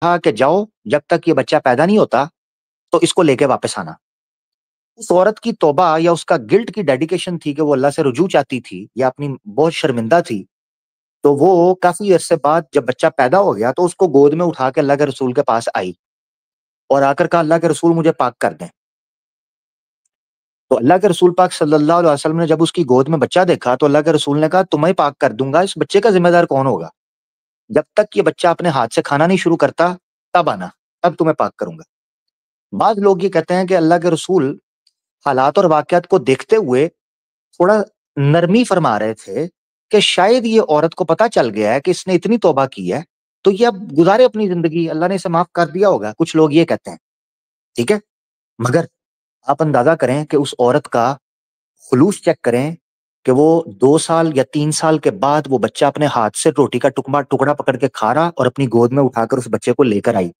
कहा कि जाओ, जब तक ये बच्चा पैदा नहीं होता तो इसको लेके वापस आना। उस औरत की तौबा या उसका गिल्ट की डेडिकेशन थी कि वो अल्लाह से रुजू चाहती थी या अपनी बहुत शर्मिंदा थी। तो वो काफी अरसे बाद जब बच्चा पैदा हो गया तो उसको गोद में उठा के अल्लाह के रसूल के पास आई और आकर कहा, अल्लाह के रसूल मुझे पाक कर दें। तो अल्लाह के रसूल पाक सल्लल्लाहु अलैहि वसल्लम ने जब उसकी गोद में बच्चा देखा तो अल्लाह के रसूल ने कहा, तुम्हें पाक कर दूंगा, इस बच्चे का जिम्मेदार कौन होगा? जब तक ये बच्चा अपने हाथ से खाना नहीं शुरू करता तब आना, तब तुम्हें पाक करूंगा। बाद लोग ये कहते हैं कि अल्लाह के रसूल हालात और वाकयात को देखते हुए थोड़ा नरमी फरमा रहे थे कि शायद ये औरत को पता चल गया है कि इसने इतनी तौबा की है, तो ये अब गुजारे अपनी जिंदगी, अल्लाह ने इसे माफ कर दिया होगा। कुछ लोग ये कहते हैं, ठीक है। मगर आप अंदाजा करें कि उस औरत का खुलूस चेक करें कि वो 2 साल या 3 साल के बाद वो बच्चा अपने हाथ से रोटी का टुकड़ा टुकड़ा पकड़ के खा रहा और अपनी गोद में उठाकर उस बच्चे को लेकर आई।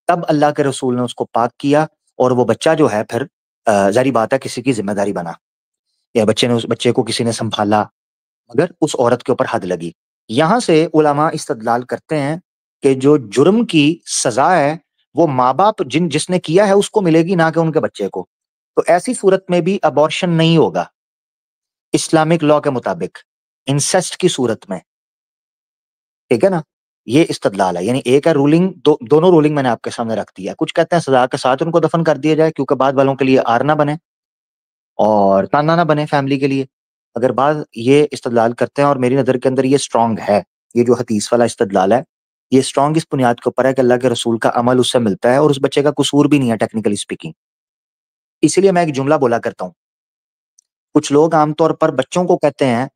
तब अल्लाह के रसूल ने उसको पाक किया और वो बच्चा जो है फिर जारी बात है किसी की जिम्मेदारी बना, या बच्चे ने उस बच्चे को किसी ने संभाला, मगर उस औरत के ऊपर हद लगी। यहां से उलमा इस्तदलाल करते हैं कि जो जुर्म की सजा है वो माँ बाप जिसने किया है उसको मिलेगी, ना कि उनके बच्चे को। तो ऐसी सूरत में भी अबॉर्शन नहीं होगा इस्लामिक लॉ के मुताबिक, इंसेस्ट की सूरत में, ठीक है ना। ये इस्तदलाल है, यानी एक है रूलिंग, दोनों रूलिंग मैंने आपके सामने रख दिया। कुछ कहते हैं सजा के साथ उनको दफन कर दिया जाए क्योंकि बाद वालों के लिए आर ना बने और ताना ना बने फैमिली के लिए। अगर बात ये इस्तदलाल करते हैं और मेरी नज़र के अंदर ये स्ट्रांग है, ये जो हदीस वाला इस्तदलाल है, ये स्ट्रांग इस बुनियाद के ऊपर है कि अल्लाह के रसूल का अमल उससे मिलता है और उस बच्चे का कसूर भी नहीं है टेक्निकली स्पीकिंग। इसीलिए मैं एक जुमला बोला करता हूँ, कुछ लोग आमतौर पर बच्चों को कहते हैं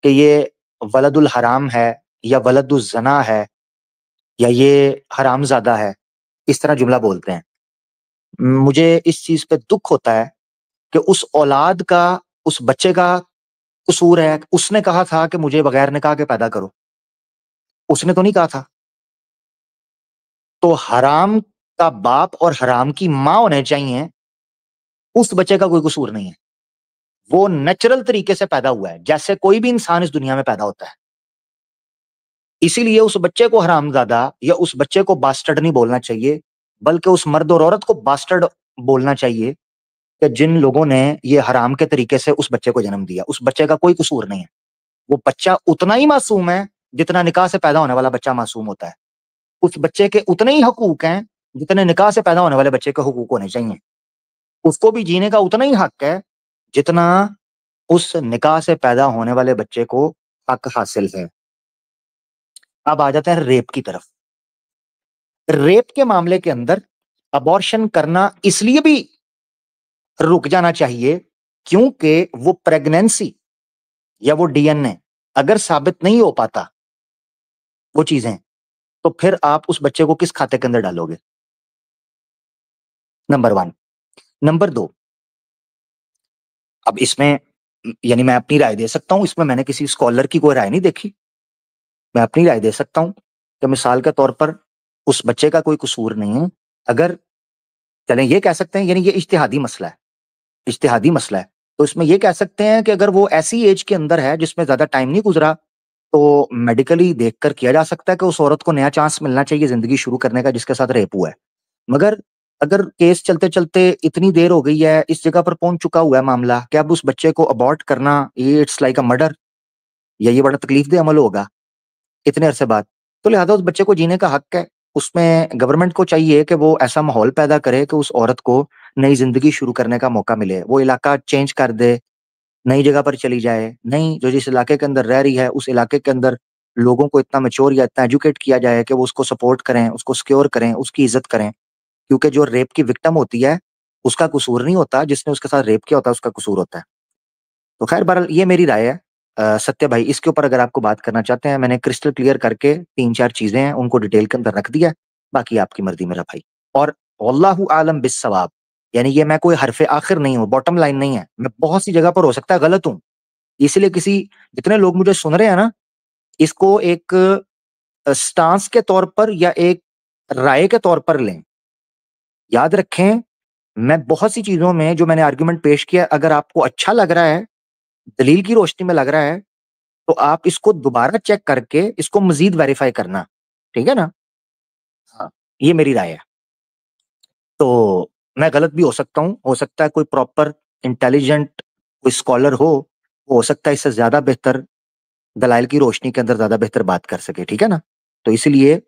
कि ये वलदुल हराम है या वलदुल जना है या ये हरामजादा है, इस तरह जुमला बोलते हैं। मुझे इस चीज पे दुख होता है कि उस औलाद का, उस बच्चे का कसूर है। उसने कहा था कि मुझे बगैर निकाह के पैदा करो, उसने तो नहीं कहा था। तो हराम का बाप और हराम की माँ होने चाहिए, उस बच्चे का कोई कसूर नहीं है। वो नेचुरल तरीके से पैदा हुआ है जैसे कोई भी इंसान इस दुनिया में पैदा होता है। इसीलिए उस बच्चे को हरामजादा या उस बच्चे को बास्टर्ड नहीं बोलना चाहिए, बल्कि उस मर्द और औरत को बास्टर्ड बोलना चाहिए कि जिन लोगों ने ये हराम के तरीके से उस बच्चे को जन्म दिया। उस बच्चे का कोई कसूर नहीं है। वो बच्चा उतना ही मासूम है जितना निकाह से पैदा होने वाला बच्चा मासूम होता है। उस बच्चे के उतने ही हकूक हैं जितने निकाह से पैदा होने वाले बच्चे के हकूक होने चाहिए। उसको भी जीने का उतना ही हक है जितना उस निकाह से पैदा होने वाले बच्चे को हक हासिल है। अब आ जाते हैं रेप की तरफ। रेप के मामले के अंदर अबॉर्शन करना इसलिए भी रुक जाना चाहिए क्योंकि वो प्रेगनेंसी या वो डीएनए अगर साबित नहीं हो पाता वो चीजें, तो फिर आप उस बच्चे को किस खाते के अंदर डालोगे? Number one. नंबर दो, अब इसमें यानी मैं अपनी राय दे सकता हूं, इसमें मैंने किसी स्कॉलर की कोई राय नहीं देखी। मैं अपनी राय दे सकता हूं कि मिसाल के तौर पर उस बच्चे का कोई कसूर नहीं है। अगर चलें ये कह सकते हैं, यानी ये इज्तिहादी मसला है, इज्तिहादी मसला है। तो इसमें ये कह सकते हैं कि अगर वो ऐसी एज के अंदर है जिसमें ज्यादा टाइम नहीं गुजरा, तो मेडिकली देखकर किया जा सकता है कि उस औरत को नया चांस मिलना चाहिए जिंदगी शुरू करने का जिसके साथ रेप हुआ है। मगर अगर केस चलते चलते इतनी देर हो गई है, इस जगह पर पहुंच चुका हुआ है मामला कि अब उस बच्चे को अबॉर्ट करना ये इट्स लाइक अ मर्डर, या ये बड़ा तकलीफदेह अमल होगा इतने अरसे बाद, तो लिहाजा उस बच्चे को जीने का हक है। उसमें गवर्नमेंट को चाहिए कि वो ऐसा माहौल पैदा करे कि उस औरत को नई जिंदगी शुरू करने का मौका मिले। वो इलाका चेंज कर दे, नई जगह पर चली जाए, नहीं जो जिस इलाके के अंदर रह रही है उस इलाके के अंदर लोगों को इतना मैच्योर या इतना एजुकेट किया जाए कि वो उसको सपोर्ट करें, उसको सिक्योर करें, उसकी इज्जत करें। क्योंकि जो रेप की विक्टिम होती है उसका कसूर नहीं होता, जिसने उसके साथ रेप किया होता है उसका कसूर होता है। तो खैर बहरहाल ये मेरी राय है। सत्य भाई इसके ऊपर अगर आपको बात करना चाहते हैं, मैंने क्रिस्टल क्लियर करके 3-4 चीजें हैं उनको डिटेल के अंदर रख दिया। बाकी आपकी मर्जी मेरा भाई। और वल्लाहु आलम बिस्सवाब, यानी ये मैं कोई हरफे आखिर नहीं हूँ, बॉटम लाइन नहीं है। मैं बहुत सी जगह पर हो सकता है गलत हूँ, इसलिए किसी, जितने लोग मुझे सुन रहे हैं ना, इसको एक स्टांस के तौर पर या एक राय के तौर पर लें। याद रखें, मैं बहुत सी चीजों में जो मैंने आर्गुमेंट पेश किया, अगर आपको अच्छा लग रहा है, दलील की रोशनी में लग रहा है, तो आप इसको दोबारा चेक करके इसको मजीद वेरीफाई करना, ठीक है ना। हाँ। ये मेरी राय है। तो मैं गलत भी हो सकता हूँ, हो सकता है कोई प्रॉपर इंटेलिजेंट कोई स्कॉलर वो हो सकता है इससे ज्यादा बेहतर दलाइल की रोशनी के अंदर ज्यादा बेहतर बात कर सके, ठीक है ना? तो इसलिए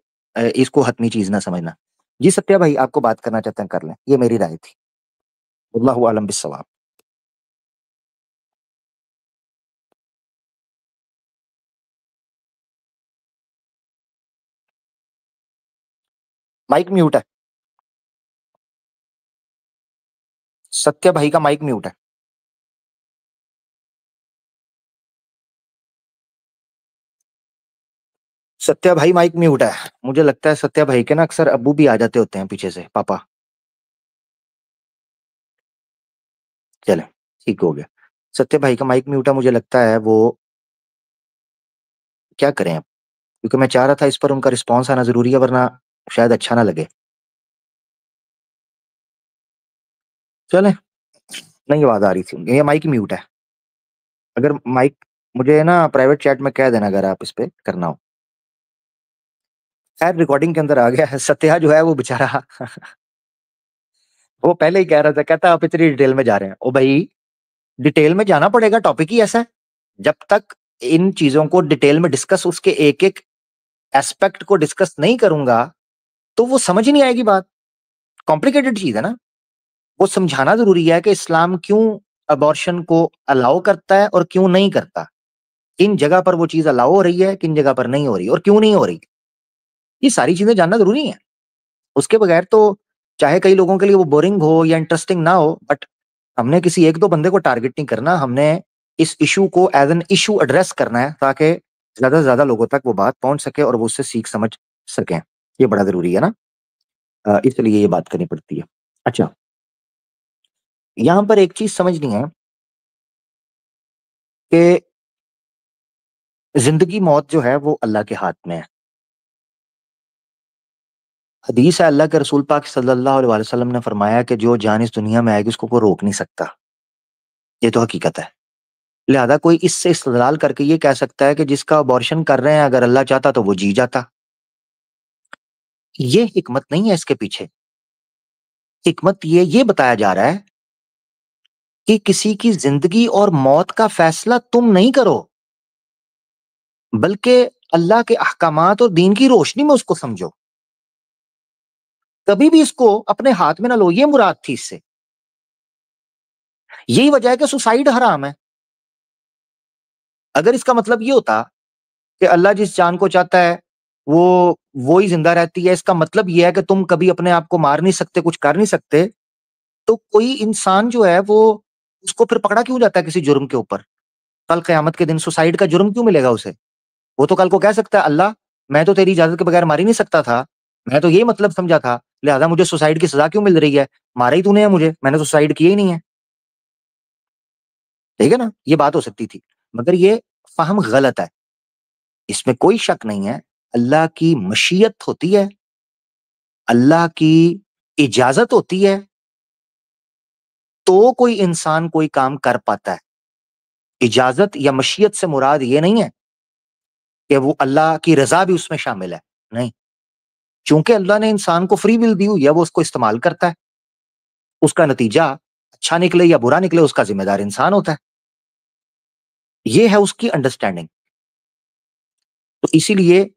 इसको हतमी चीज ना समझना। जी सत्या भाई, आपको बात करना चाहते हैं कर लें, ये मेरी राय थी। अल्लाहु आलम बिस्सवाब। माइक म्यूट है। सत्या भाई का माइक म्यूट है। सत्या भाई माइक म्यूट है। मुझे लगता है सत्या भाई के ना अक्सर अब्बू भी आ जाते होते हैं पीछे से, पापा। चले, ठीक हो गया। सत्या भाई का माइक म्यूट है, मुझे लगता है वो क्या करें अब, क्योंकि मैं चाह रहा था इस पर उनका रिस्पॉन्स आना जरूरी है, वरना शायद अच्छा ना लगे। चले, नहीं आवाज आ रही थी उनकी, ये माइक म्यूट है। अगर माइक, मुझे ना प्राइवेट चैट में कह देना अगर आप इस पे करना हो। खैर रिकॉर्डिंग के अंदर आ गया है। सत्या जो है वो बेचारा वो पहले ही कह रहा था, कहता आप इतनी डिटेल में जा रहे हैं। ओ भाई, डिटेल में जाना पड़ेगा, टॉपिक ही ऐसा है। जब तक इन चीजों को डिटेल में डिस्कस, उसके एक एक एस्पेक्ट को डिस्कस नहीं करूंगा, तो वो समझ ही नहीं आएगी बात। कॉम्प्लिकेटेड चीज है ना। वो समझाना जरूरी है कि इस्लाम क्यों अबॉर्शन को अलाउ करता है और क्यों नहीं करता। किन जगह पर वो चीज अलाउ हो रही है, किन जगह पर नहीं हो रही और क्यों नहीं हो रही। ये सारी चीजें जानना जरूरी है। उसके बगैर तो चाहे कई लोगों के लिए वो बोरिंग हो या इंटरेस्टिंग ना हो, बट हमने किसी एक दो बंदे को टारगेट नहीं करना, हमने इस इशू को एज एन इशू एड्रेस करना है, ताकि ज्यादा से ज्यादा लोगों तक वो बात पहुंच सके और वो उससे सीख समझ सकें। ये बड़ा जरूरी है ना। इसलिए ये बात करनी पड़ती है। अच्छा, यहां पर एक चीज समझनी है कि जिंदगी मौत जो है वो अल्लाह के हाथ में है। हदीस है, अल्लाह के रसूल पाक सल्लल्लाहु अलैहि वसल्लम ने फरमाया कि जो जान इस दुनिया में आएगी उसको कोई रोक नहीं सकता। ये तो हकीकत है। लिहाजा कोई इससे इस्तेदलाल करके ये कह सकता है कि जिसका अबॉर्शन कर रहे हैं अगर अल्लाह चाहता तो वो जी जाता। ये हिकमत नहीं है इसके पीछे। हिकमत ये बताया जा रहा है कि किसी की जिंदगी और मौत का फैसला तुम नहीं करो, बल्कि अल्लाह के अहकामात और दीन की रोशनी में उसको समझो। कभी भी इसको अपने हाथ में ना लो, ये मुराद थी इससे। यही वजह है कि सुसाइड हराम है। अगर इसका मतलब ये होता कि अल्लाह जिस जान को चाहता है वो ही जिंदा रहती है, इसका मतलब ये है कि तुम कभी अपने आप को मार नहीं सकते, कुछ कर नहीं सकते, तो कोई इंसान जो है वो, उसको फिर पकड़ा क्यों जाता है किसी जुर्म के ऊपर? कल कयामत के दिन सुसाइड का जुर्म क्यों मिलेगा उसे? वो तो कल को कह सकता है, अल्लाह मैं तो तेरी इजाजत के बगैर मार ही नहीं सकता था, मैं तो यही मतलब समझा था, लिहाजा मुझे सुसाइड की सजा क्यों मिल रही है? मारा ही तूने है मुझे, मैंने तो सुसाइड किया ही नहीं है। ठीक है ना, ये बात हो सकती थी। मगर ये फहम गलत है, इसमें कोई शक नहीं है। अल्लाह की मशीयत होती है, अल्लाह की इजाजत होती है, तो कोई इंसान कोई काम कर पाता है। इजाजत या मशीयत से मुराद ये नहीं है कि वो अल्लाह की रजा भी उसमें शामिल है, नहीं। चूंकि अल्लाह ने इंसान को फ्री विल दी हुई है, वो उसको इस्तेमाल करता है। उसका नतीजा अच्छा निकले या बुरा निकले, उसका जिम्मेदार इंसान होता है। ये है उसकी अंडरस्टैंडिंग। तो इसीलिए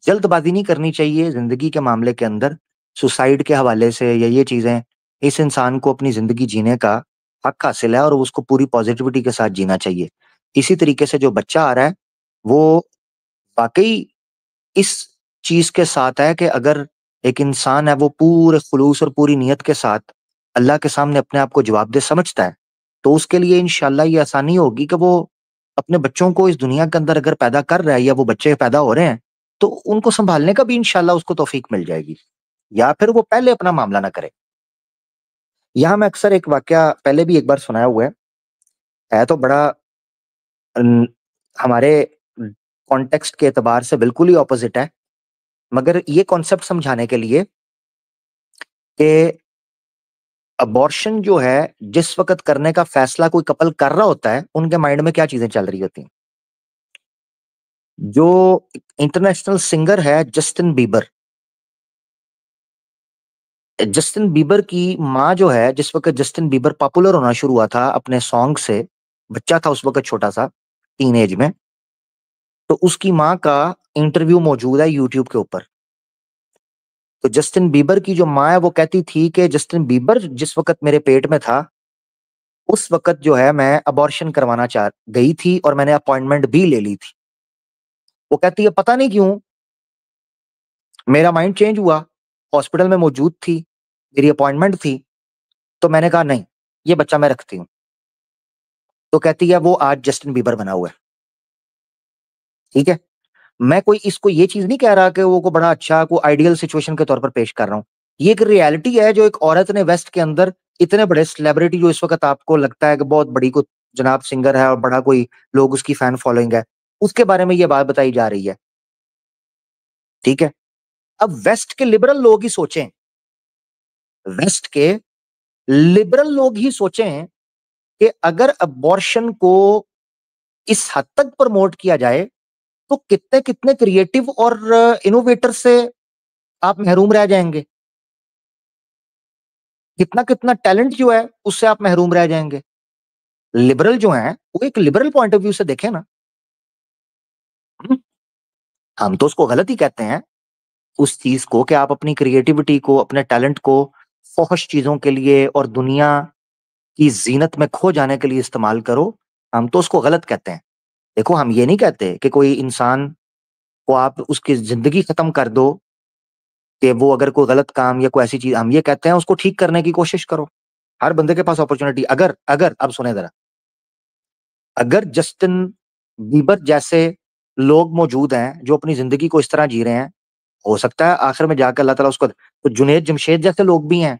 जल्दबाजी नहीं करनी चाहिए जिंदगी के मामले के अंदर। सुसाइड के हवाले से या ये चीजें, इस इंसान को अपनी जिंदगी जीने का हक हासिल है और उसको पूरी पॉजिटिविटी के साथ जीना चाहिए। इसी तरीके से जो बच्चा आ रहा है वो वाकई इस चीज के साथ है कि अगर एक इंसान है वो पूरे खुलूस और पूरी नीयत के साथ अल्लाह के सामने अपने आप को जवाबदेह समझता है, तो उसके लिए इंशाल्लाह ये आसानी होगी कि वो अपने बच्चों को इस दुनिया के अंदर अगर पैदा कर रहा है या वो बच्चे पैदा हो रहे हैं, तो उनको संभालने का भी इंशाल्लाह उसको तौफीक मिल जाएगी। या फिर वो पहले अपना मामला ना करे। यहाँ मैं अक्सर एक वाकया पहले भी एक बार सुनाया हुआ है तो बड़ा अन, हमारे कॉन्टेक्स्ट के एतबार से बिल्कुल ही ऑपोजिट है, मगर ये कॉन्सेप्ट समझाने के लिए कि अबॉर्शन जो है जिस वक़्त करने का फैसला कोई कपल कर रहा होता है, उनके माइंड में क्या चीज़ें चल रही होती हैं। जो इंटरनेशनल सिंगर है जस्टिन बीबर, जस्टिन बीबर की माँ जो है, जिस वक़्त जस्टिन बीबर पॉपुलर होना शुरू हुआ था अपने सॉन्ग से, बच्चा था उस वक़्त छोटा-सा, टीनेज में, तो उसकी माँ का इंटरव्यू मौजूद है यूट्यूब के ऊपर। तो जस्टिन बीबर की जो माँ है वो कहती थी कि जस्टिन बीबर जिस वक़्त मेरे पेट में था, उस वक़्त जो है मैं अबॉर्शन करवाना चाह गई थी और मैंने अपॉइंटमेंट भी ले ली थी। वो कहती है पता नहीं क्यों, मेरा माइंड चेंज हुआ, हॉस्पिटल में मौजूद थी, मेरी अपॉइंटमेंट थी, तो मैंने कहा नहीं, ये बच्चा मैं रखती हूँ। तो कहती है वो आज जस्टिन बीबर बना हुआ है, ठीक है? मैं कोई इसको ये चीज़ नहीं कह रहा कि वो को बड़ा अच्छा को आइडियल सिचुएशन के तौर पर पेश कर रहा हूँ। ये एक रियलिटी है जो एक औरत ने वेस्ट के अंदर इतने बड़े सेलिब्रिटी जो इस वक़्त आपको लगता है कि बहुत बड़ी को जनाब सिंगर है और बड़ा कोई लोग उसकी फैन फॉलोइंग है, उसके बारे में ये बात बताई जा रही है, ठीक है? अब वेस्ट के लिबरल लोग ही सोचें, वेस्ट के लिबरल लोग ही सोचें कि अगर अबॉर्शन को इस हद तक प्रमोट किया जाए, तो कितने-कितने क्रिएटिव और इनोवेटर से आप महरूम रह जाएँगे। कितना-कितना टैलेंट जो है, उससे आप महरूम रह जाएँगे। लिबरल जो हैं, वो एक लिबरल पॉइंट ऑफ व्यू से देखें ना। हुँ, हम तो उसको गलत ही कहते हैं, उस चीज़ को कि आप अपनी क्रिएटिविटी को, अपने टैलेंट को फ़ोहश चीज़ों के लिए और दुनिया की ज़ीनत में खो जाने के लिए इस्तेमाल करो, हम तो उसको गलत कहते हैं। देखो, हम ये नहीं कहते कि कोई इंसान को आप उसकी ज़िंदगी खत्म कर दो, कि वो अगर कोई गलत काम या कोई ऐसी चीज़ हम ये कहते हैं उसको ठीक करने की कोशिश करो। हर बंदे के पास अपॉर्च्युनिटी अगर अगर अब सुनें ज़रा, अगर जस्टिन बीबर जैसे लोग मौजूद हैं, जो अपनी ज़िंदगी को इस तरह जी रहे हैं, हो सकता है आखिर में जाकर अल्लाह ताला उसको तो जुनैद जमशेद जैसे लोग भी हैं,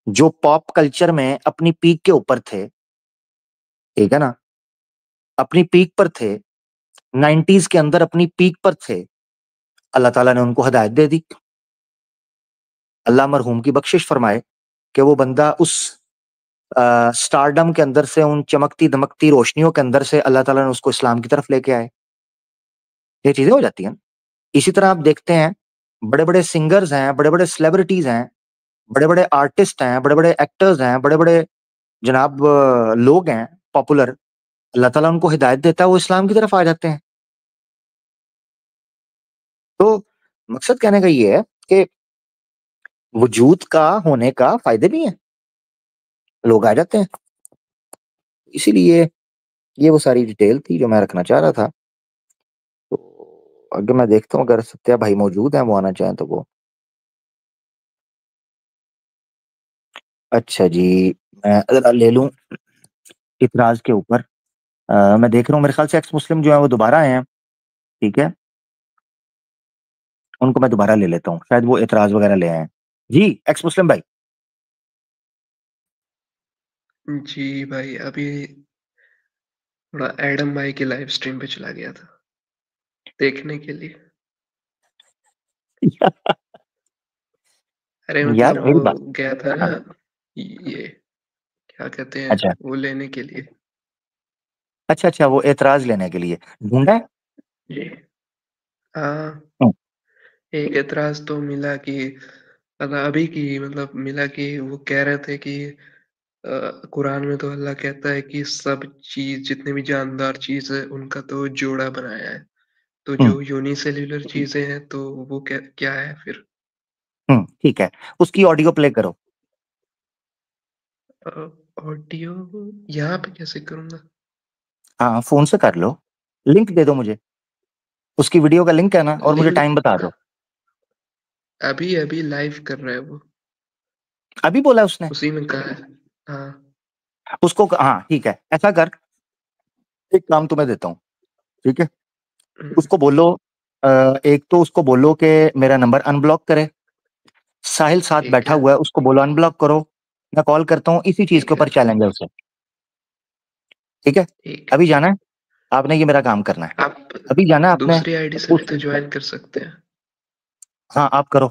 जो पॉप कल्चर में अपनी पीक के ऊपर थे, ठीक है ना? अपनी पीक पर थे, 90s के अंदर अपनी पीक पर थे, अल्लाह ताला ने उनको हिदायत दे दी। अल्लाह मरहूम की बख्शिश फरमाए कि वो बंदा उस स्टारडम के अंदर से, उन चमकती-दमकती रोशनियों के अंदर से अल्लाह ताला ने उसको इस्लाम की तरफ लेके आए। ये चीज़ें हो जाती हैं। इसी तरह आप देखते हैं, बड़े-बड़े सिंगर्स हैं, बड़े-बड़े सेलिब्रिटीज़ हैं, बड़े-बड़े आर्टिस्ट हैं, बड़े-बड़े एक्टर्स हैं, बड़े-बड़े जनाब लोग हैं पॉपुलर, अल्लाह ताला उनको हिदायत देता है, वो इस्लाम की तरफ आ जाते हैं। तो मकसद कहने का ये है कि वजूद का होने का फ़ायदे भी हैं, लोग आ जाते हैं। इसीलिए ये वो सारी डिटेल थी जो मैं रखना चाह रहा था। तो अगर मैं देखता हूँ अगर सत्या भाई मौजूद हैं, वो आना चाहें तो वो अच्छा जी, मैं ज़रा ले लूँ इतराज़ के ऊपर। मैं देख रहा हूँ मेरे ख़्याल से एक्स मुस्लिम जो हैं वो दोबारा आए हैं, ठीक है? उनको मैं दोबारा ले लेता हूँ, शायद वो एतराज़ वग़ैरह ले आए हैं। जी, एक्स मुस्लिम भाई। जी भाई, अभी थोड़ा एडम भाई की लाइव स्ट्रीम पे चला गया था देखने के लिए। अरे यार मतलब वो मेरी बात गया था ना, हाँ, ये क्या कहते हैं, अच्छा। वो लेने के लिए। अच्छा, अच्छा वो एतराज़ लेने के लिए, ढूँढा है? जी हाँ, हुँ, एक एतराज तो मिला कि अभी की मतलब मिला कि वो कह रहे थे कि कुरान में तो अल्लाह कहता है कि सब चीज जितने भी जानदार चीज है उनका तो जोड़ा बनाया है। तो हुँ, जो यूनिसेल्युलर चीजें हैं तो वो क्या क्या है फिर? हुँ, ठीक है। उसकी ऑडियो प्ले करो। ऑडियो यहाँ पे कैसे करूँगा? हाँ, फ़ोन से कर लो। लिंक दे दो मुझे। उसकी वीडियो का लिंक है ना और मुझे टाइम बता लिंक दो। अभी अभी लाइव कर रहा है वो, अभी बोला उसने? उसी में कहा है। हाँ। उसको हाँ, ठीक है। ऐसा कर, एक काम तुम्हें देता हूँ, ठीक है? हम्म, उसको बोलो एक तो उसको बोलो कि मेरा नंबर अनब्लॉक करे। साहिल साथ ठीक बैठा है। हुआ है, उसको बोलो अनब्लॉक करो। मैं कॉल करता हूँ, इसी चीज़ के ठीक है। ऊपर चैलेंज है उसे, ठीक है? ठीक है। अभी जाना है, आपने ये मेरा काम करना है। आप अभी जाना है आपने दूसरी आईडी से भी उस तो ज्वाइन कर सकते हैं। हाँ, आप करो,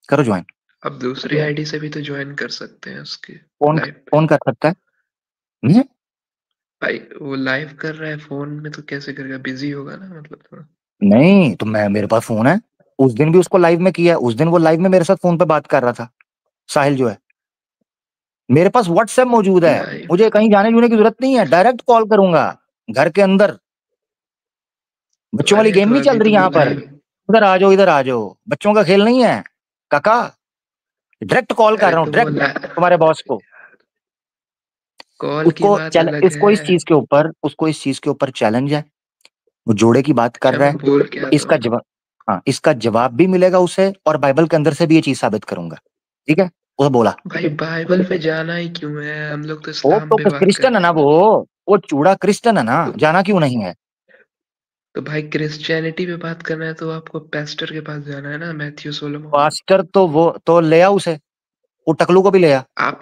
करो जॉइन। आप दूसरी आईडी से भी तो ज्वाइन कर सकते हैं उसके कौन लाइव पे। कौन कर सकता है? हुँ, भाई वो लाइव कर रहा है फोन में तो कैसे करेगा, बिजी होगा ना मतलब थोड़ा। नहीं, तो मैं मेरे पास फ़ोन है। उस दिन भी उसको लाइव में किया, उस दिन वो लाइव में मेरे साथ फोन पे बात कर रहा था, साहिल जो है। मेरे पास व्हाट्सएप मौजूद है, लाइव मुझे कहीं जाने जुने की जरूरत नहीं है, डायरेक्ट कॉल करूंगा घर के अंदर। बच्चों वाली अरे गेम तो नहीं चल अभी रही तो वो यहाँ पर, लाइव इधर आ जाओ, इधर आ जाओ, बच्चों का खेल नहीं है काका। डायरेक्ट कॉल कर अरे रहा हूँ, तो वो डायरेक्ट तुम्हारे बॉस को। कॉल की उसको बात अलग इसको है। इस चीज के ऊपर, उसको इस चीज के ऊपर चैलेंज है, वो जोड़े की बात कर अच्छा रहा मैं है। बोल क्या रहा इसका हूँ। जवाब, हाँ, इसका जवाब भी मिलेगा उसे, और बाइबल के अंदर से भी ये चीज साबित करूंगा। ठीक है, वो बोला। भाई बाइबल पे जाना ही क्यों है, हम लोग तो वो इस्लाम तो पे बात कर क्रिश्चियन है रहे ना, हैं। वो चूड़ा क्रिश्चियन है ना, तो जाना क्यों नहीं है। तो भाई क्रिश्चियनिटी पे बात करना है तो आपको पेस्टर के पास जाना है ना, मैथ्यू सोलोमन। पास्टर तो वो तो ले आ उसे, वो टकलू को भी ले आ। आप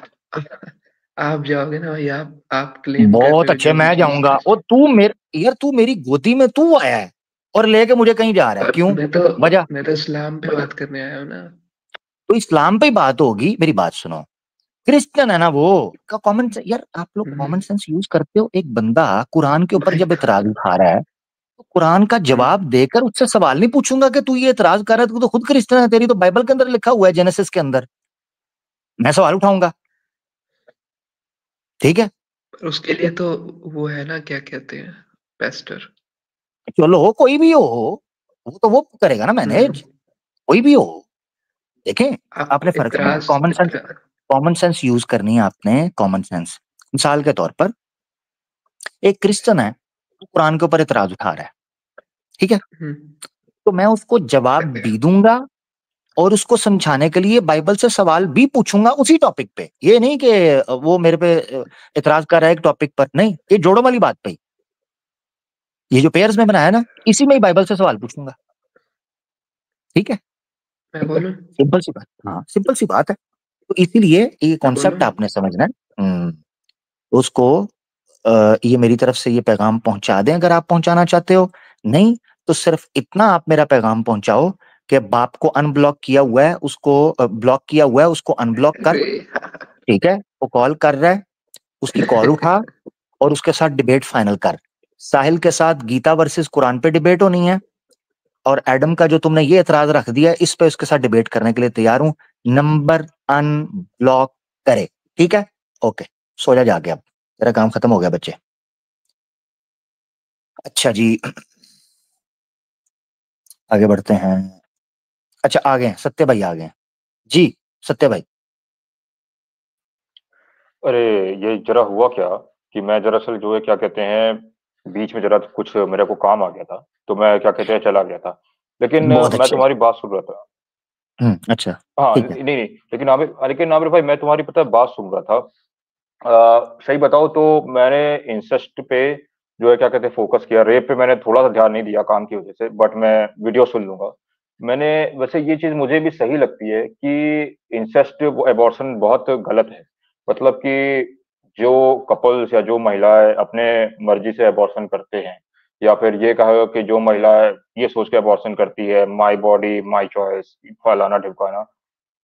आप जाओगे ना भाई, आप क्लेम कर बहुत रहे हो अच्छे, मैं जब जीसस जाऊंगा। और क्राइस्ट। तू मेरे यार, तू मेरी गोदी में तू आया है और लेके मुझे कहीं जा रहा है, पर क्यों? मैं तो वजह? मैं तो इस्लाम पे बात करने आया हूँ ना। तो इस्लाम पे ही बात होगी, मेरी बात सुनो। क्रिश्चियन है ना वो, का कॉमन यार, आप लोग हम्म, कॉमन सेंस यूज करते हो। एक बंदा कुरान के ऊपर भाई जब इतराज उठा रहा है, तो कुरान का हम्म, जवाब देकर उससे सवाल नहीं पूछूंगा कि तू ये इतराज कर रहा है, तू तो खुद क्रिश्चियन है, तेरी तो बाइबल के अंदर लिखा हुआ है, जेनेसिस के अंदर। मैं सवाल उठाऊंगा, ठीक है। पर उसके लिए तो वो है ना, क्या कहते हैं, पेस्टर। चलो कोई भी हो, वो तो वो करेगा ना हम्म, मैनेज, कोई भी हो। देखें, आप आपने फर्क समझा, इतराज इतरा कॉमन सेंस यूज करनी है आपने, कॉमन सेंस। मिसाल के तौर पर एक क्रिश्चियन है, वो कुरान के ऊपर इतराज उठा रहा है, ठीक है। हम्म, तो मैं उसको जवाब भी दूंगा, और उसको समझाने के लिए बाइबल से सवाल भी पूछूंगा उसी टॉपिक पे। ये नहीं कि वो मेरे पे इतराज कर रहा है एक टॉपिक पर, नहीं, ये जोड़ों वाली बात पे ही। ये जो पेयर्स में बनाया ना, इसी में ही बाइबल से सवाल पूछूंगा, ठीक है। मैं बोलूं सिंपल सी बात, हाँ, सिंपल सी बात है। तो इसीलिए ये मैं बोलूं कॉन्सेप्ट आपने समझना है। उसको ये मेरी तरफ से ये पैगाम पहुंचा दें अगर आप पहुंचाना चाहते हो। नहीं तो सिर्फ इतना आप मेरा पैगाम पहुंचाओ कि बाप को अनब्लॉक किया हुआ है, उसको ब्लॉक किया हुआ है, उसको अनब्लॉक कर। अरे ठीक है, वो कॉल कर रहा है, उसकी कॉल उठा और उसके साथ डिबेट फाइनल कर। साहिल के साथ गीता वर्सेस कुरान पे डिबेट होनी है, और एडम का जो तुमने ये एतराज रख दिया है, इस पे उसके साथ डिबेट करने के लिए तैयार हूं। नंबर अनब्लॉक करे, ठीक है। ओके, सो जा जाके, अब तेरा काम खत्म हो गया बच्चे। अच्छा जी, आगे बढ़ते हैं। अच्छा, आ गए हैं, सत्य भाई आ गए हैं। जी, सत्य भाई। अरे ये जरा हुआ क्या कि मैं दरअसल जो है क्या कहते हैं, बीच में जरा कुछ मेरे को काम आ गया था, तो मैं क्या कहते हैं चला गया था। लेकिन बहुत मैं अच्छे। तुम्हारी बात सुन रहा था। अच्छा, हाँ, ठीक है। नहीं नहीं, लेकिन आमिर भाई, मैं तुम्हारी पता है बात सुन रहा था। सही बताओ तो मैंने इंसेस्ट पे जो है क्या कहते हैं फोकस किया, रेप पे मैंने थोड़ा सा ध्यान नहीं दिया काम की वजह से, बट मैं वीडियो सुन लूंगा। मैंने वैसे ये चीज मुझे भी सही लगती है कि इंसेस्ट एबॉर्शन बहुत गलत है। मतलब कि जो कपल्स या जो महिलाएं अपने मर्जी से एबॉर्शन करते हैं, या फिर ये कहो कि जो महिलाएं ये सोच के एबॉर्शन करती है, माई बॉडी माई चॉइस, फलाना ढिमकाना,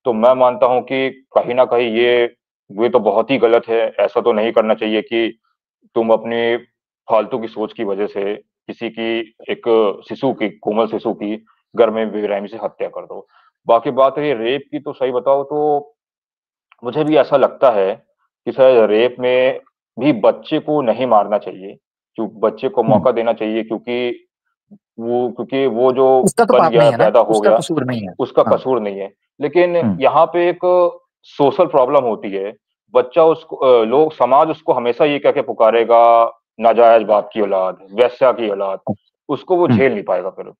तो मैं मानता हूँ कि कहीं न कहीं ये तो बहुत ही गलत है। ऐसा तो नहीं करना चाहिए कि तुम अपनी फालतू की सोच की वजह से किसी की, एक शिशु की, कोमल शिशु की घर में बेरहमी से हत्या कर दो। बाकी बात रही रेप की, तो सही बताओ तो मुझे भी ऐसा लगता है कि शायद रेप में भी बच्चे को नहीं मारना चाहिए, क्यों बच्चे को हम्म, मौका देना चाहिए, क्योंकि वो जो उसका तो बन पाप गया, नहीं है ना, पैदा हो उसका गया, कसूर नहीं है। उसका हाँ। कसूर नहीं है। लेकिन हम्म, यहाँ पे एक सोशल प्रॉब्लम होती है। बच्चा उसको लोग, समाज उसको हमेशा ये कह के पुकारेगा, नाजायज बाप की औलाद, वेश्या की औलाद। उसको वो हम्म, झेल नहीं पाएगा फिर।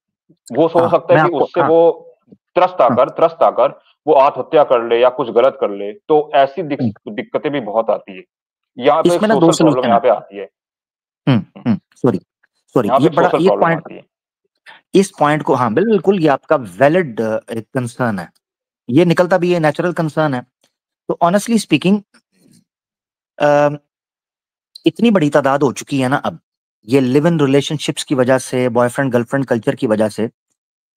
वो सोच हाँ, सकता है मैं कि आपको, उससे हाँ, वो हाँ, त्रस्त आकर वो आत्महत्या कर ले या कुछ गलत कर ले, तो ऐसी हम्म, दिक्कतें भी बहुत आती है। यहाँ पे एक इसमें ना दो सोशल प्रॉब्लम सोल्यूशन है। यहाँ पे आती है। सॉरी, सॉरी, यहाँ पे ये एक बड़ा, सोशल ये प्रॉब्लम पॉइंट, आती है। इस पॉइंट को, हाँ बिल्कुल, ये आपका वैलिड कंसर्न है, ये निकलता भी है, नेचुरल कंसर्न है। तो ऑनेस्टली स्पीकिंग, इतनी बड़ी तादाद हो चुकी है ना अब, ये लिव इन रिलेशनशिप्स की वजह से, बॉयफ्रेंड गर्लफ्रेंड कल्चर की वजह से,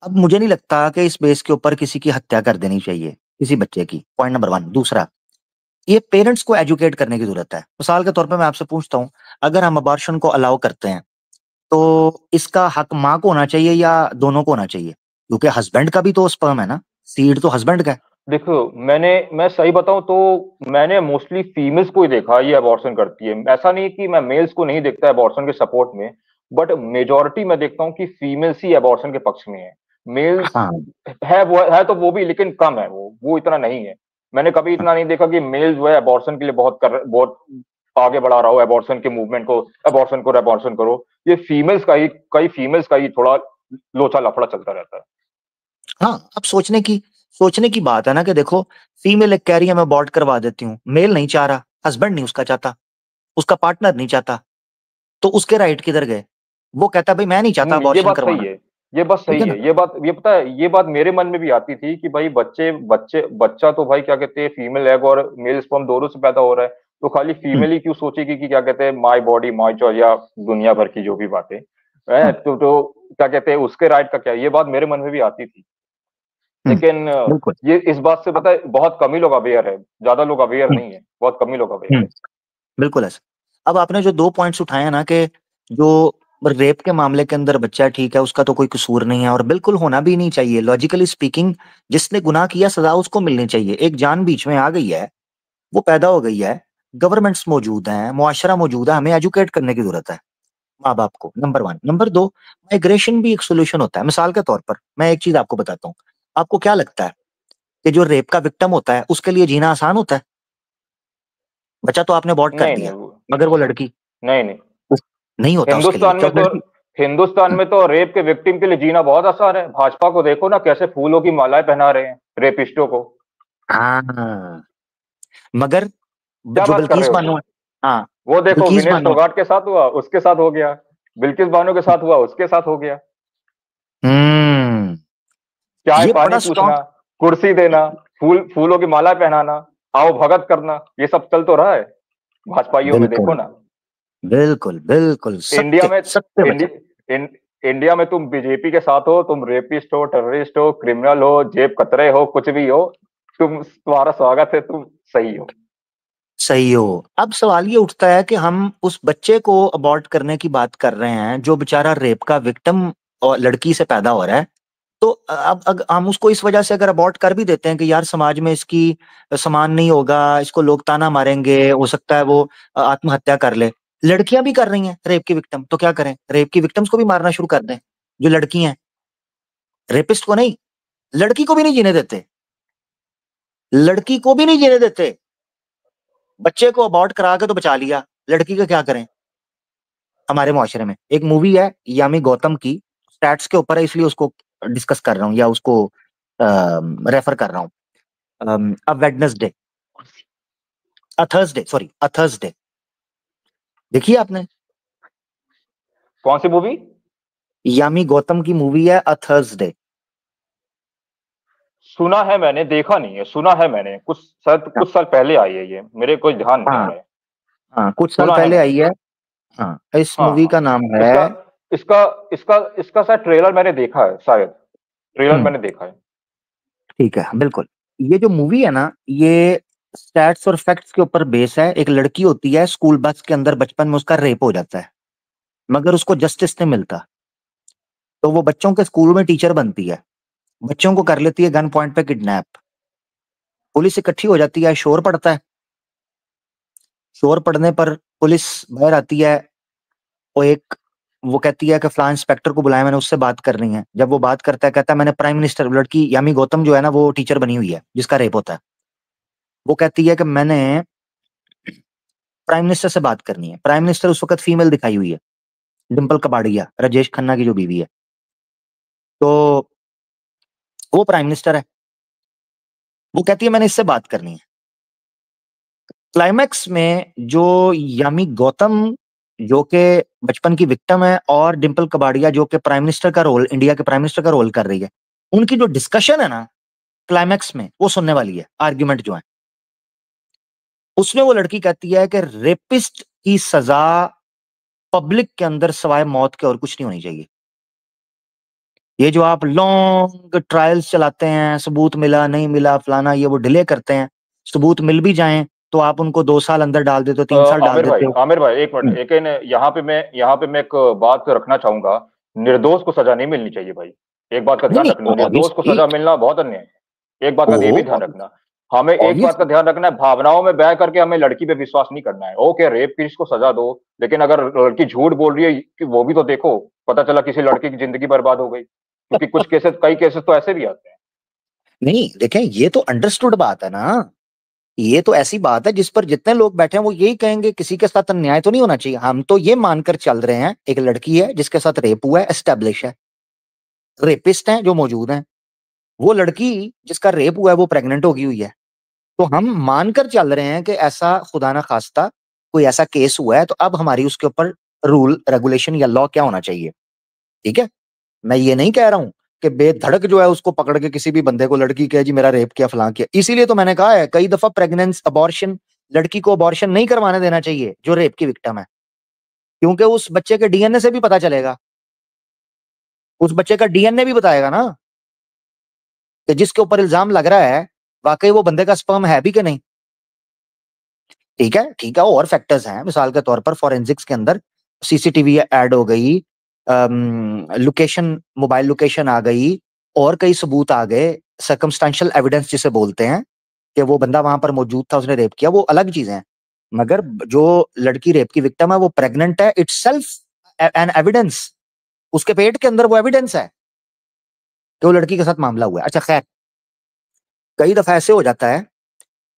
अब मुझे नहीं लगता कि इस बेस के ऊपर किसी की हत्या कर देनी चाहिए, किसी बच्चे की। Point number one. दूसरा, ये पेरेंट्स को एजुकेट करने की जरूरत है। मिसाल के तौर पे मैं आपसे पूछता हूँ, अगर हम अबॉर्शन को अलाउ करते हैं, तो इसका हक माँ को होना चाहिए या दोनों को होना चाहिए? क्योंकि हस्बैंड का भी तो स्पर्म है ना, सीड तो हस्बैंड का है। देखो मैं सही बताऊं तो मैंने मोस्टली फीमेल्स को ही देखा ये अबॉर्शन करती है। ऐसा नहीं कि मैं मेल्स को नहीं देखता अबॉर्शन के सपोर्ट में, बट मेजोरिटी मैं देखता हूं कि फीमेल्स ही अबॉर्शन के पक्ष में है। मेल्स हाँ है, वो है तो वो भी, लेकिन कम है, वो इतना नहीं है। मैंने कभी इतना नहीं देखा कि मेल जो है अबॉर्शन के लिए बहुत आगे बढ़ा रहा हो, अबॉर्शन के मूवमेंट को, अबॉर्शन करो। ये फीमेल्स का ही, कई फीमेल्स का ही थोड़ा लोचा लफड़ा चलता रहता है। हाँ, अब सोचने की बात है ना कि देखो, फीमेल एक कह रही है मैं अबॉर्ट करवा देती हूँ, मेल नहीं चाह रहा, हस्बैंड नहीं उसका चाहता, उसका पार्टनर नहीं चाहता, तो उसके राइट किधर गए? वो कहता भाई मैं नहीं चाहता ये अबॉर्शन बात सही करवाना। है, ये बात ठीक सही है ना? है, ये पता है, ये बात मेरे मन में भी आती थी कि भाई बच्चा तो भाई क्या कहते हैं, फीमेल एग और मेल स्पर्म दोनों से पैदा हो रहा है, तो खाली हम्म, फीमेल ही क्यों सोचेगी कि क्या कहते हैं माई बॉडी माई चॉइस, या दुनिया भर की जो भी बातें है, हाँ, तो क्या कहते हैं उसके राइट का क्या, ये बात मेरे मन में भी आती थी। हम्म, लेकिन बिल्कुल। ये इस बात से अब पता है बहुत कम ही लोग अवेयर है, ज्यादा लोग अवेयर हम्म, नहीं है, बहुत कम ही लोग अवेयर हम्म, है। बिल्कुल ऐसा। अब आपने जो 2 पॉइंट्स उठाए हैं ना कि जो रेप के मामले के अंदर बच्चा ठीक है, उसका तो कोई कसूर नहीं है और बिल्कुल होना भी नहीं चाहिए। लॉजिकली स्पीकिंग, जिसने गुनाह किया सजा उसको मिलनी चाहिए। एक जान बीच में आ गई है, वो पैदा हो गई है, गवर्नमेंट्स मौजूद हैं, मुआशरा मौजूद है, हमें एजुकेट करने की जरूरत है माँ बाप को, नंबर 1। नंबर 2, माइग्रेशन भी एक सोल्यूशन होता है। मिसाल के तौर पर मैं एक चीज आपको बताता हूँ, आपको क्या लगता है कि जो रेप का विक्टिम होता है उसके लिए जीना आसान होता है? बच्चा तो आपने अबॉर्ट कर नहीं नहीं दिया, मगर वो लड़की, नहीं नहीं, नहीं होता उसके लिए हिंदुस्तान क्या में तो लड़की? हिंदुस्तान हम्म, में तो रेप के विक्टिम के लिए जीना बहुत आसान है। भाजपा को देखो ना, कैसे फूलों की मालाएं पहना रहे हैं रेपिस्टों को। हाँ, मगर क्या जो बात कर बिल्किस रहे हो बानो तुम? है, हाँ, वो देखो बिल्किस विनेश बानो, फोगाट के साथ हुआ, उसके साथ हो गया, बिल्किस बानो के साथ हुआ, उसके साथ हो गया। हम्म, चाय ये पानी बड़ा पूछना, स्ट्रॉन्ग, कुर्सी देना, फूलों की माला पहनाना, आओ भगत करना, ये सब चल तो रहा है भाजपाइयों में, देखो बिल्कुल ना। बिल्कुल बिल्कुल, इंडिया सत्य में सत्य इंडि, वचन। इन, इंडिया में तुम बीजेपी के साथ हो, तुम रेपिस्ट हो, टेररिस्ट हो, क्रिमिनल हो, जेब कतरे हो, कुछ भी हो, तुम्हारा स्वागत है, तुम सही हो। सही हो। अब सवाल ये उठता है कि हम उस बच्चे को अबॉर्ट करने की बात कर रहे हैं जो बेचारा रेप का विक्टिम और लड़की से पैदा हो रहा है, तो अब हम उसको इस वजह से अगर अबॉर्ट कर भी देते हैं कि यार समाज में इसकी सम्मान नहीं होगा, इसको लोग ताना मारेंगे, हो सकता है वो आत्महत्या कर ले। लड़कियां भी कर रही हैं रेप की विक्टिम, तो क्या करें? रेप की विक्टिम्स को भी मारना शुरू कर दें जो लड़की हैं? रेपिस्ट को नहीं, लड़की को भी नहीं जीने देते, लड़की को भी नहीं जीने देते। बच्चे को अबॉर्ट करा के तो बचा लिया, लड़की का क्या करें? हमारे मुआशरे में एक मूवी है यामी गौतम की, स्टैट्स के ऊपर है इसलिए उसको डिस्कस कर रहा हूँ या उसको रेफर कर रहा हूँ। Uh Wednesday, uh Thursday, sorry, uh Thursday, देखिए आपने? कौन सी मूवी? यामी गौतम की मूवी है अ थर्सडे। सुना है मैंने, देखा नहीं है, सुना है मैंने, शायद कुछ साल पहले आई है, ये मेरे कोई ध्यान नहीं आ हाँ रहा है। हाँ, कुछ साल सुना है पहले मैंने। आई है। हाँ, इस हाँ मूवी हाँ। का नाम है, इसका इसका इसका शायद ट्रेलर मैंने देखा है, शायद ट्रेलर हम्म, मैंने देखा है। ठीक है, बिल्कुल। ये जो मूवी है ना, ये स्टैट्स और फैक्ट्स के ऊपर बेस है। एक लड़की होती है, स्कूल बस के अंदर बचपन में उसका रेप हो जाता है, मगर उसको जस्टिस नहीं मिलता, तो वो बच्चों के स्कूल में टीचर बनती है, बच्चों को कर लेती है गन पॉइंट पे किडनैप। पुलिस इकट्ठी हो जाती है, शोर पड़ता है, शोर पड़ने पर पुलिस बाहर आती है। वो एक, वो कहती है कि फलां इंस्पेक्टर को बुलाया, मैंने उससे बात करनी है। जब वो बात करता है, कहता है मैंने प्राइम मिनिस्टर, लड़की यामी गौतम जो है ना वो टीचर बनी हुई है जिसका रेप होता है, वो कहती है कि मैंने प्राइम मिनिस्टर से बात करनी है। प्राइम मिनिस्टर उस वक्त फीमेल दिखाई हुई है, डिम्पल कपाड़िया, राजेश खन्ना की जो बीवी है, तो वो प्राइम मिनिस्टर है। वो कहती है मैंने इससे बात करनी है। क्लाइमैक्स में जो यामी गौतम जो के बचपन की विक्टिम है और डिम्पल कबाड़िया जो के प्राइम मिनिस्टर का रोल, इंडिया के प्राइम मिनिस्टर का रोल कर रही है, उनकी जो डिस्कशन है ना क्लाइमैक्स में, वो सुनने वाली है। आर्ग्यूमेंट जो है उसमें वो लड़की कहती है कि रेपिस्ट की सजा पब्लिक के अंदर सिवाय मौत के और कुछ नहीं होनी चाहिए। ये जो आप लॉन्ग ट्रायल्स चलाते हैं, सबूत मिला नहीं मिला फलाना ये वो डिले करते हैं, सबूत मिल भी जाएं तो आप उनको 2 साल अंदर डाल देते हो, 3 साल डाल देते हो। आमिर भाई एक मिनट, हम्म, एक यहाँ पे मैं एक बात रखना चाहूंगा। निर्दोष को सजा नहीं मिलनी चाहिए भाई। एक बात का नहीं ध्यान रखना, नहीं, निर्दोष को सजा मिलना बहुत अन्याय है। एक बात का ये भी ध्यान रखना, हमें एक बात का ध्यान रखना है, भावनाओं में बह करके हमें लड़की पे विश्वास नहीं करना है। ओके, रेप केस को सजा दो, लेकिन अगर लड़की झूठ बोल रही है कि वो भी तो देखो, पता चला किसी लड़की की जिंदगी बर्बाद हो गई, क्योंकि कुछ केसेस, कई केसेस तो ऐसे भी आते हैं। नहीं देखें, ये तो अंडरस्टूड बात है ना, ये तो ऐसी बात है जिस पर जितने लोग बैठे हैं वो यही कहेंगे किसी के साथ अन्याय तो नहीं होना चाहिए। हम तो ये मानकर चल रहे हैं एक लड़की है जिसके साथ रेप हुआ है, एस्टेब्लिश है, रेपिस्ट हैं जो मौजूद हैं, वो लड़की जिसका रेप हुआ है वो प्रेग्नेंट होगी हुई है, तो हम मानकर चल रहे हैं कि ऐसा खुदा ना खास्ता कोई ऐसा केस हुआ है, तो अब हमारी उसके ऊपर रूल रेगुलेशन या लॉ क्या होना चाहिए। ठीक है, मैं ये नहीं कह रहा हूं कि बेधड़क जो है उसको पकड़ के किसी भी बंदे को लड़की कहे जी मेरा रेप किया फलां किया। इसीलिए तो मैंने कहा है कई दफा प्रेगनेंस अबॉर्शन, लड़की को अबॉर्शन नहीं करवाने देना चाहिए जो रेप की विक्टिम है, क्योंकि उस बच्चे के डीएनए से भी पता चलेगा, उस बच्चे का डीएनए भी बताएगा ना कि जिसके ऊपर इल्जाम लग रहा है वाकई वो बंदे का स्पर्म है भी कि नहीं। ठीक है, ठीक है, और फैक्टर्स हैं, मिसाल के तौर पर फॉरेंसिक्स के अंदर सीसीटीवी ऐड हो गई, लोकेशन, मोबाइल लोकेशन आ गई, और कई सबूत आ गए, सर्कमस्टेंशियल एविडेंस जिसे बोलते हैं कि वो बंदा वहां पर मौजूद था, उसने रेप किया, वो अलग चीजें हैं। मगर जो लड़की रेप की विक्टिम है वो प्रेग्नेंट है, इटसेल्फ एन एविडेंस, उसके पेट के अंदर वो एविडेंस है कि वो लड़की के साथ मामला हुआ है। अच्छा खैर, कई दफा ऐसे हो जाता है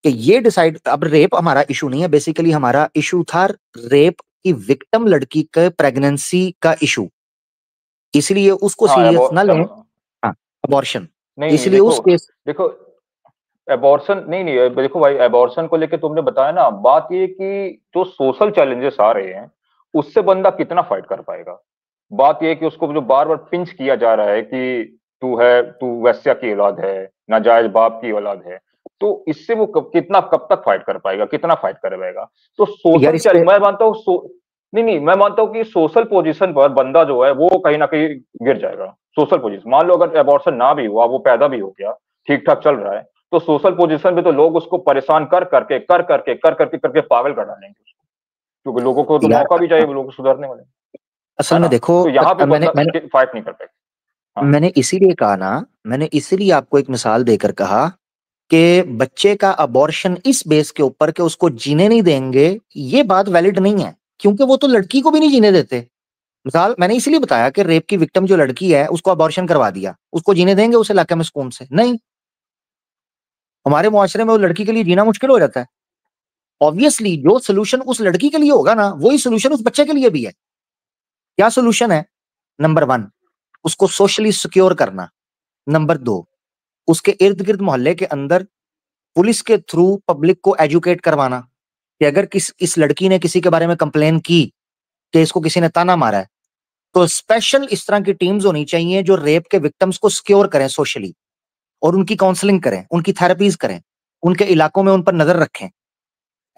कि ये डिसाइड, अब रेप हमारा इशू नहीं है, बेसिकली हमारा इशू था रेप की विक्टिम लड़की के प्रेगनेंसी का इशू, इसलिए उसको हाँ, सीरियस ना लें। एबॉर्शन। हाँ, अबॉर्शन, नहीं नहीं, इसलिए देखो, उस केस। देखो, एबॉर्शन नहीं नहीं, देखो भाई, एबॉर्शन को लेके तुमने बताया ना, बात ये कि जो सोशल चैलेंजेस आ रहे हैं उससे बंदा कितना फाइट कर पाएगा। बात ये है कि उसको जो बार बार पिंच किया जा रहा है कि तू वैश्या की औलाद है, नाजायज बाप की औलाद है, तो इससे वो कितना, कब तक फाइट कर पाएगा, कितना फाइट कर पाएगा। तो यार सोशल इस पे चैलेंज, मैं मानता हूँ नहीं नहीं, मैं मानता हूँ कि सोशल पोजीशन पर बंदा जो है वो कहीं ना कहीं गिर जाएगा। सोशल पोजीशन, मान लो अगर एबॉर्शन ना भी हुआ, वो पैदा भी हो गया, ठीक ठाक चल रहा है, तो सोशल पोजीशन पे तो लोग उसको परेशान कर करके पागल कर डालेंगे उसको, क्योंकि लोगों को तो यार मौका भी चाहिए, लोग सुधरने वाले, असल है में ना। देखो, तो यहाँ पे मैंने बंदा मैंने फाइट नहीं कर पाएगा। हाँ, मैंने इसीलिए कहा ना, मैंने इसीलिए आपको एक मिसाल देकर कहा कि बच्चे का अबॉर्शन इस बेस के ऊपर कि उसको जीने नहीं देंगे, ये बात वैलिड नहीं है, क्योंकि वो तो लड़की को भी नहीं जीने देते। मिसाल मैंने इसीलिए बताया कि रेप की विक्टिम जो लड़की है उसको अबॉर्शन करवा दिया, उसको जीने देंगे उस इलाके में सुकून से? नहीं, हमारे मुआशरे में वो लड़की के लिए जीना मुश्किल हो जाता है। ऑब्वियसली जो सोल्यूशन उस लड़की के लिए होगा ना, वही सोल्यूशन उस बच्चे के लिए भी है। क्या सोल्यूशन है? नंबर 1, उसको सोशली सिक्योर करना। नंबर 2, उसके इर्द गिर्द मोहल्ले के अंदर पुलिस के थ्रू पब्लिक को एजुकेट करवाना कि अगर इस लड़की ने किसी के बारे में कंप्लेन की कि इसको किसी ने ताना मारा है, तो स्पेशल इस तरह की टीम्स होनी चाहिए जो रेप के विक्टिम्स को सिक्योर करें सोशली, और उनकी काउंसलिंग करें, उनकी थेरेपीज करें, उनके इलाकों में उन पर नजर रखें।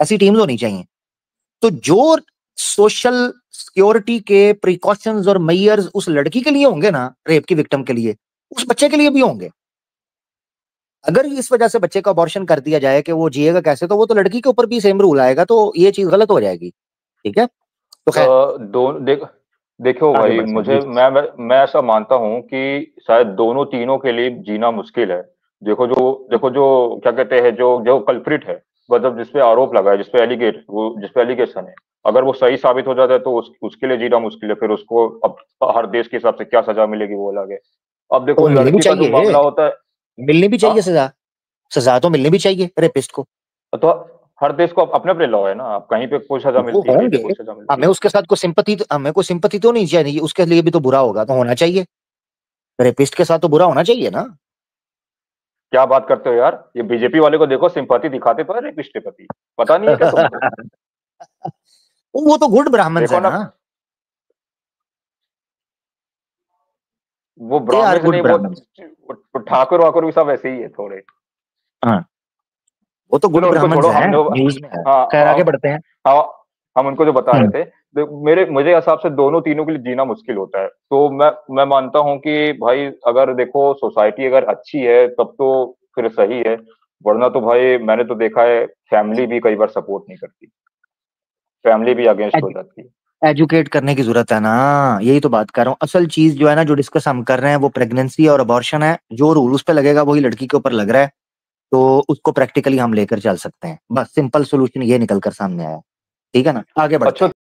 ऐसी टीम्स होनी चाहिए। तो जो सोशल सिक्योरिटी के प्रिकॉशंस और मेयर्स उस लड़की के लिए होंगे ना, रेप की विक्टिम के लिए, उस बच्चे के लिए भी होंगे। अगर इस वजह से बच्चे का अबॉर्शन कर दिया जाए कि वो जिएगा कैसे, तो वो तो लड़की के ऊपर भी सेम रूल आएगा, तो ये चीज गलत हो जाएगी। ठीक है, तो खैर देखो आगे भाई, बढ़ सकते मुझे हैं। मैं ऐसा मानता हूँ कि शायद दोनों तीनों के लिए जीना मुश्किल है। देखो जो क्या कहते हैं, जो जो कल्प्रिट है, मतलब जिसपे आरोप लगा है, जिसपे एलिगेशन है, अगर वो सही साबित हो जाता है तो उसके लिए जीना मुश्किल है। फिर उसको अब हर देश के हिसाब से क्या सजा मिलेगी वो अलग है। अब तो देखो मिलनी भी लड़की का जो चाहिए, मामला होता है। मिलनी भी चाहिए हाँ, सजा, सजा तो मिलनी भी चाहिए रेपिस्ट को। तो हर देश को अपने अपने लॉ है ना, अब कहीं पे कोई सजा वो मिलती है, कहीं पे होंगे, कोई सजा मिलती हमें है। उसके साथ कोई सिंपथी, हमें कोई सिंपथी तो नहीं चाहिए, उसके लिए भी तो बुरा होगा, तो होना चाहिए, रेपिस्ट के साथ तो बुरा होना चाहिए ना। क्या बात करते हो यार, ये बीजेपी वाले को देखो, सिंपैथी दिखाते तो है रेपिस्ट के प्रति, पता नहीं है क्या तुमको। वो तो गुड ब्राह्मण्स देखो है ना, ना, वो दे आर ब्राह्मण से गुड नहीं, ब्राह्मण्स। वो ठाकुर वाकुर भी सब ऐसे ही है थोड़े। हाँ, वो तो गुड चलो उनको ब्राह्मण्स छोड़ो, हैं, हम जो, न्यूज में है। हाँ खैर आगे बढ़ते हैं। हाँ, हम उनको जो बता रहे हम्म। थे, मुझे हिसाब से दोनों तीनों के लिए जीना मुश्किल होता है। तो मैं मानता हूँ कि भाई, अगर देखो सोसाइटी अगर अच्छी है तब तो फिर सही है, वरना तो भाई मैंने तो देखा है फैमिली भी कई बार सपोर्ट नहीं करती, फैमिली भी अगेंस्ट हो जाती है। एजुकेट करने की जरूरत है ना, यही तो बात कर रहा हूँ। असल चीज जो है ना, जो डिस्कस हम कर रहे हैं वो प्रेगनेंसी और अबॉर्शन है। जो रूल उस पे लगेगा वही लड़की के ऊपर लग रहा है, तो उसको प्रैक्टिकली हम लेकर चल सकते हैं। बस सिंपल सोल्यूशन ये निकल कर सामने आया। ठीक है ना, आगे बढ़ते अच्छा हैं।